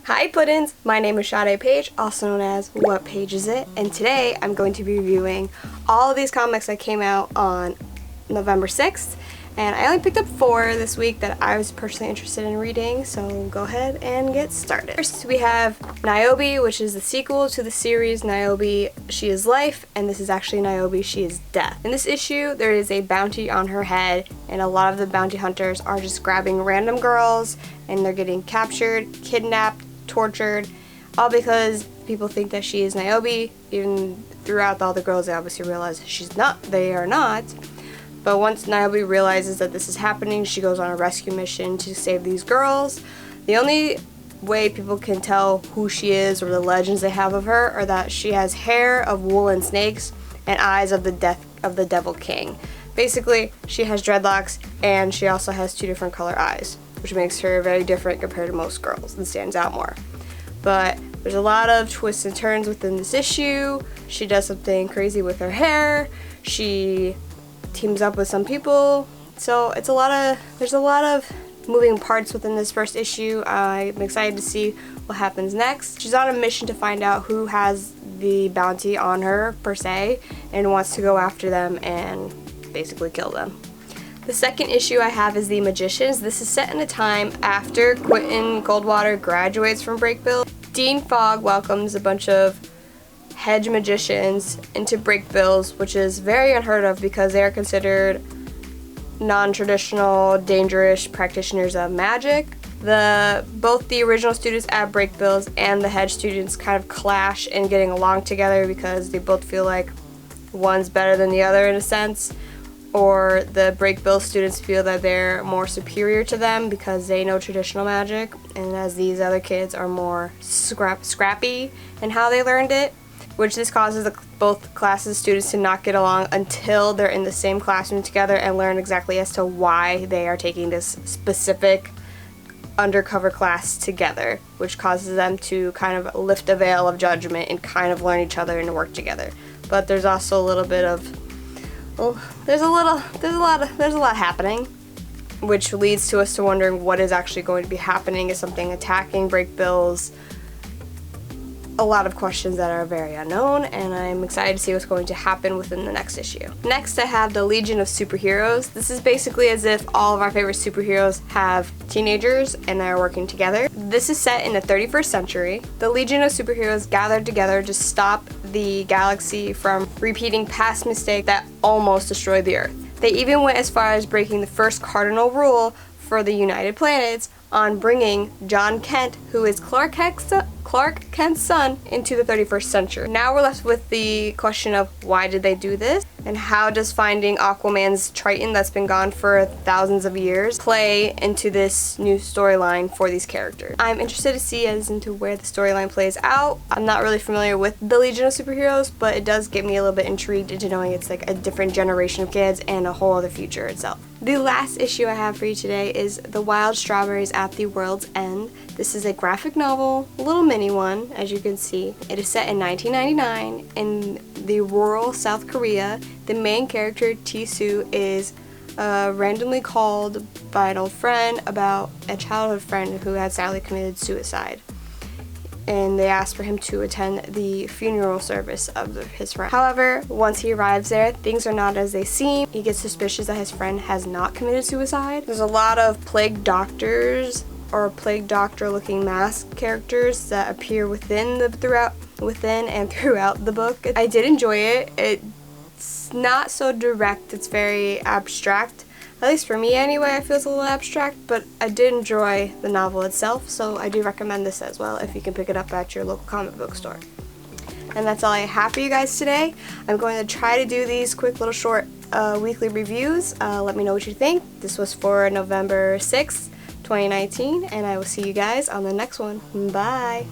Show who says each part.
Speaker 1: Hi Puddins! My name is Sade Page, also known as What Page Is It? And today I'm going to be reviewing all of these comics that came out on November 6th. And I only picked up 4 this week that I was personally interested in reading, so go ahead and get started. First we have Niobe, which is the sequel to the series Niobe, She is Life, and this is actually Niobe, She is Death. In this issue, there is a bounty on her head, and a lot of the bounty hunters are just grabbing random girls, and they're getting captured, kidnapped, tortured, all because people think that she is Niobe. Even throughout all the girls, they obviously realize she's not. They are not. But once Niobe realizes that this is happening, she goes on a rescue mission to save these girls. The only way people can tell who she is or the legends they have of her are that she has hair of woolen snakes and eyes of the Devil King. Basically, she has dreadlocks and she also has 2 different color eyes, which makes her very different compared to most girls and stands out more. But there's a lot of twists and turns within this issue. She does something crazy with her hair. She teams up with some people. So there's a lot of moving parts within this first issue. I'm excited to see what happens next. She's on a mission to find out who has the bounty on her, per se, and wants to go after them and basically kill them. The second issue I have is The Magicians. This is set in a time after Quentin Goldwater graduates from Brakebill. Dean Fogg welcomes a bunch of hedge magicians into Brakebills, which is very unheard of because they are considered non-traditional, dangerous practitioners of magic. Both the original students at Brakebills and the hedge students kind of clash in getting along together because they both feel like one's better than the other in a sense. Or the Brakebill students feel that they're more superior to them because they know traditional magic, and as these other kids are more scrappy in how they learned it, which this causes both classes students to not get along until they're in the same classroom together and learn exactly as to why they are taking this specific undercover class together, which causes them to kind of lift a veil of judgment and kind of learn each other and work together. But there's also a little bit of there's a lot happening, which leads to us to wondering what is actually going to be happening. Is something attacking Brakebills? A lot of questions that are very unknown, and I'm excited to see what's going to happen within the next issue. Next, I have the Legion of Superheroes. This is basically as if all of our favorite superheroes have teenagers and they're working together. This is set in the 31st century. The Legion of Superheroes gathered together to stop the galaxy from repeating past mistakes that almost destroyed the Earth. They even went as far as breaking the first cardinal rule for the United Planets on bringing John Kent, who is Clark Kent's son, into the 31st century. Now we're left with the question of why did they do this, and how does finding Aquaman's Triton that's been gone for thousands of years play into this new storyline for these characters. I'm interested to see as into where the storyline plays out. I'm not really familiar with the Legion of Superheroes, but it does get me a little bit intrigued into knowing it's like a different generation of kids and a whole other future itself. The last issue I have for you today is The Wild Strawberries at the World's End. This is a graphic novel, a little mini one, as you can see. It is set in 1999 in the rural South Korea. The main character, Tisoo, is randomly called by an old friend about a childhood friend who had sadly committed suicide. And they asked for him to attend the funeral service of his friend. However, once he arrives there, things are not as they seem. He gets suspicious that his friend has not committed suicide. There's a lot of plague doctors or plague doctor looking mask characters that appear within and throughout the book. I did enjoy it. It's not so direct, it's very abstract. At least for me anyway, I feel it's a little abstract, but I did enjoy the novel itself, so I do recommend this as well if you can pick it up at your local comic book store. And that's all I have for you guys today. I'm going to try to do these quick little short weekly reviews. Let me know what you think. This was for November 6th, 2019, and I will see you guys on the next one. Bye!